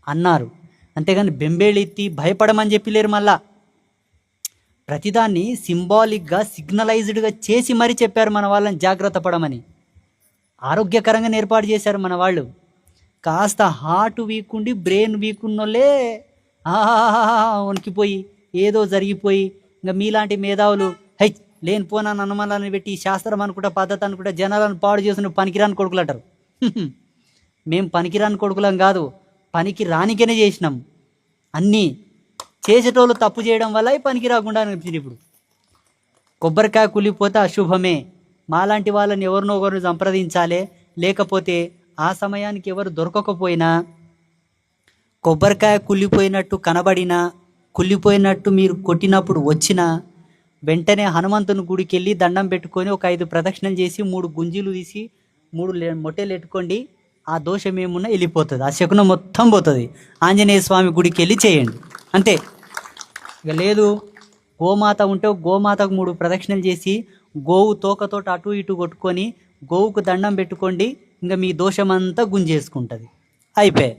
అన్నారు. అంతేగాని బెంబేలెత్తి భయపడమని చెప్పలేరు. మళ్ళా ప్రతిదాన్ని సింబాలిక్గా సిగ్నలైజ్డ్గా చేసి మరీ చెప్పారు మన వాళ్ళని జాగ్రత్త పడమని. ఆరోగ్యకరంగా ఏర్పాటు చేశారు మన వాళ్ళు. కాస్త హార్ట్ వీక్ ఉండి బ్రెయిన్ వీక్ ఉన్నోళ్ళే వణికిపోయి ఏదో జరిగిపోయి ఇంకా మీలాంటి మేధావులు హై లేనిపోనాను అనుమానాలను పెట్టి శాస్త్రం అనుకుంటా పద్ధతి అనుకుంటా జనాలను పాడు చేసిన పనికిరాని కొడుకులు అంటారు. మేము పనికిరాని కొడుకులం కాదు, పనికి రానికనే చేసినాం. అన్నీ చేసేటోళ్ళు తప్పు చేయడం వల్ల పనికి రాకుండా అనిపించింది. ఇప్పుడు కొబ్బరికాయ కుళ్ళిపోతే అశుభమే. మాలాంటి వాళ్ళని ఎవరినో ఒకరిని సంప్రదించాలి. లేకపోతే ఆ సమయానికి ఎవరు దొరకకపోయినా కొబ్బరికాయ కుళ్ళిపోయినట్టు కనబడినా, కుళ్ళిపోయినట్టు మీరు కొట్టినప్పుడు వచ్చినా వెంటనే హనుమంతుని గుడికి వెళ్ళి దండం పెట్టుకొని ఒక 5 ప్రదక్షిణలు చేసి 3 గుంజీలు తీసి 3 మొట్టెలు ఎట్టుకోండి. ఆ దోషం ఏమున్నా వెళ్ళిపోతుంది, ఆ శకునం మొత్తం పోతుంది. ఆంజనేయ స్వామి గుడికి వెళ్ళి చేయండి అంతే. ఇక లేదు గోమాత ఉంటే గోమాతకు 3 ప్రదక్షిణలు చేసి గోవు తోకతోటి అటు ఇటు కొట్టుకొని గోవుకు దండం పెట్టుకోండి. ఇంకా మీ దోషమంతా గుంజేసుకుంటుంది, అయిపోయాయి.